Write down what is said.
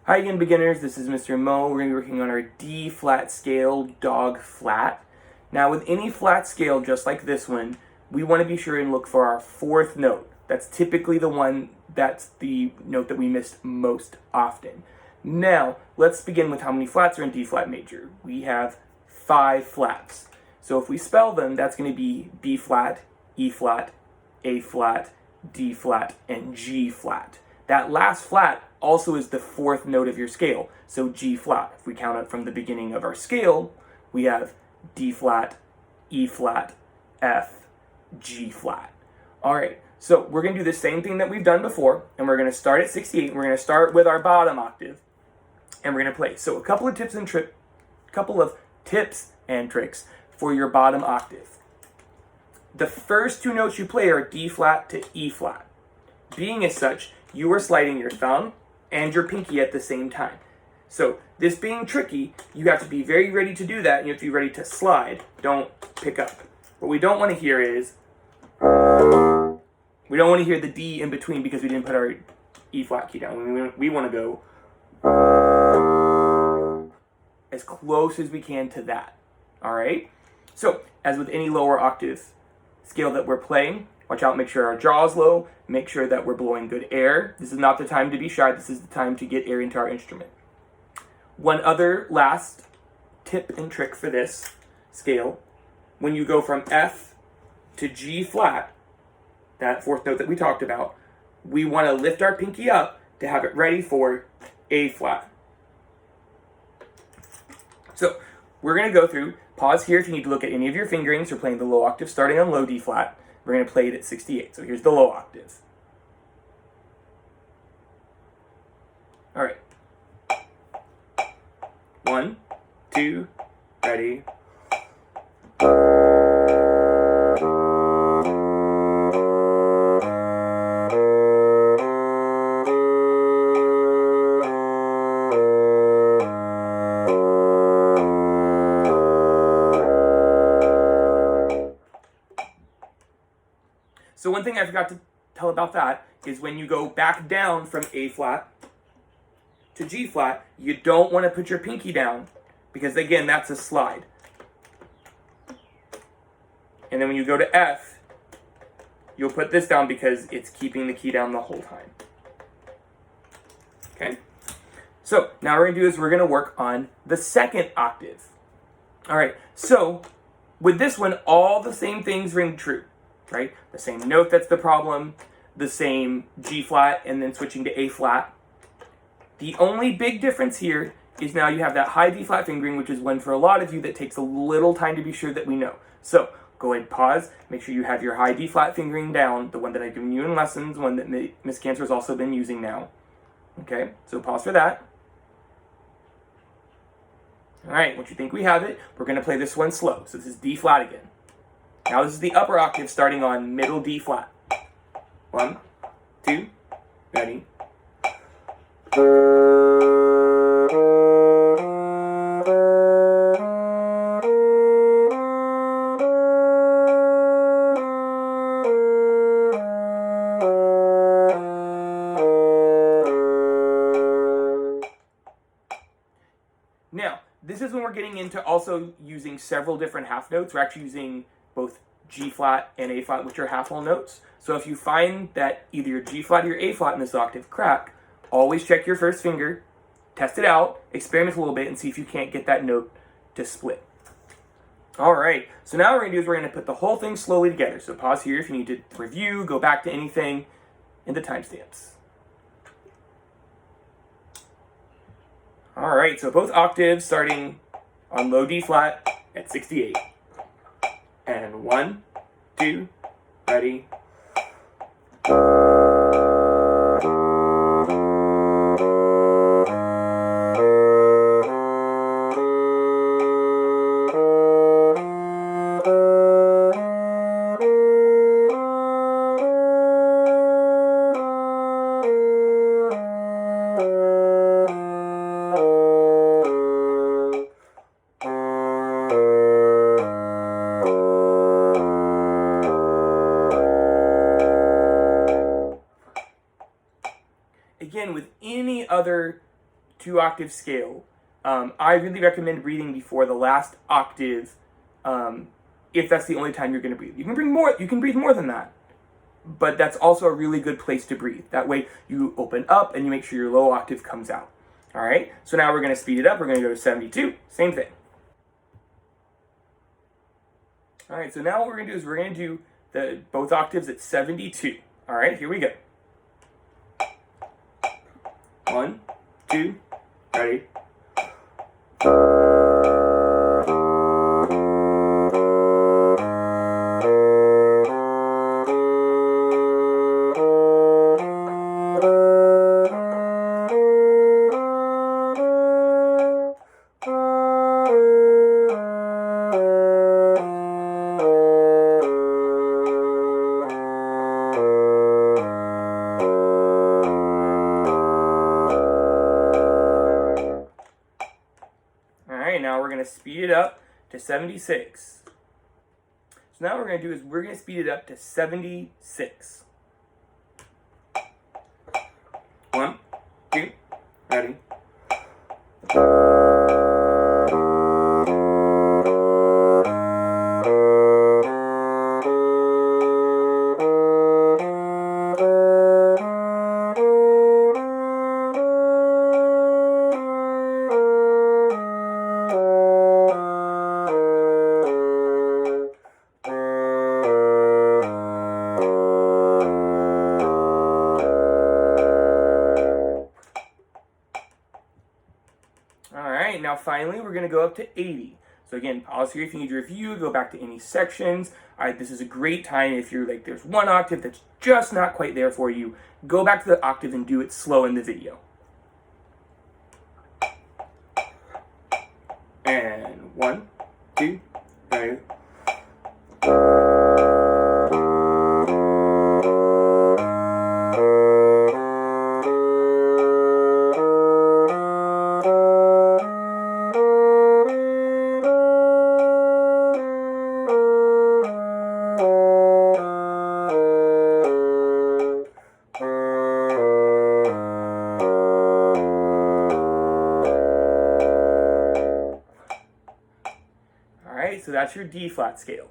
Hi again, beginners. This is Mr. Mo. We're going to be working on our D flat scale, dog flat. Now, with any flat scale, just like this one, we want to be sure and look for our fourth note. That's typically the note that we missed most often. Now, let's begin with how many flats are in D flat major. We have 5 flats. So if we spell them, that's going to be B flat, E flat, A flat, D flat, and G flat. That last flat also is the fourth note of your scale, so G flat. If we count it from the beginning of our scale, we have D flat, E flat, F, G flat. All right, so we're going to do the same thing that we've done before, and we're going to start at 68, and we're going to start with our bottom octave, and we're going to play. So a couple of tips and tricks for your bottom octave. The first 2 notes you play are D flat to E flat. Being as such, you are sliding your thumb and your pinky at the same time. So this being tricky, you have to be very ready to do that, and you have to be ready to slide. Don't pick up. What we don't want to hear is, we don't want to hear the D in between because we didn't put our E flat key down. We want to go as close as we can to that. All right? So, as with any lower octave scale that we're playing, watch out, make sure our jaw is low, make sure that we're blowing good air. This is not the time to be shy, this is the time to get air into our instrument. One other last tip and trick for this scale, when you go from F to G flat, that fourth note that we talked about, we want to lift our pinky up to have it ready for A flat. So, we're going to go through, pause here if you need to look at any of your fingerings. We're playing the low octave starting on low D flat. We're going to play it at 68. So here's the low octave. All right. 1, 2, ready. So one thing I forgot to tell about that is when you go back down from A flat to G flat, you don't want to put your pinky down because, again, that's a slide. And then when you go to F, you'll put this down because it's keeping the key down the whole time. Okay? So now what we're going to do is we're going to work on the second octave. All right, so with this one, all the same things ring true. Right? The same note that's the problem, the same G flat, and then switching to A flat. The only big difference here is now you have that high D flat fingering, which is one for a lot of you that takes a little time to be sure that we know. So go ahead, pause, make sure you have your high D flat fingering down, the one that I've given you in lessons, one that Miss Cancer has also been using now. Okay, so pause for that. All right, once you think we have it, we're going to play this one slow. So this is D flat again. Now this is the upper octave starting on middle D flat. 1, 2, ready. Now, this is when we're getting into also using several different half notes. We're actually using both G flat and A flat, which are half whole notes. So if you find that either your G flat or your A flat in this octave crack, always check your first finger, test it out, experiment a little bit, and see if you can't get that note to split. All right, so now what we're going to do is we're going to put the whole thing slowly together. So pause here if you need to review, go back to anything, and the timestamps. All right, so both octaves starting on low D flat at 68. And 1, 2, ready. 2-octave scale, I really recommend breathing before the last octave, if that's the only time you're going to breathe. You can breathe more than that, but that's also a really good place to breathe. That way you open up and you make sure your low octave comes out. All right, so now we're going to speed it up. We're going to go to 72, same thing. All right, so now what we're going to do is we're going to do both octaves at 72. All right, here we go. 1, 2, ready. Now we're going to speed it up to 76. So now what we're going to do is we're going to speed it up to 76. 1, 2, ready. Alright, now finally we're going to go up to 80. So again, pause here if you need to review, go back to any sections. Alright, this is a great time if you're like, there's one octave that's just not quite there for you. Go back to the octave and do it slow in the video. And 1, 2, 3. So that's your D flat scale.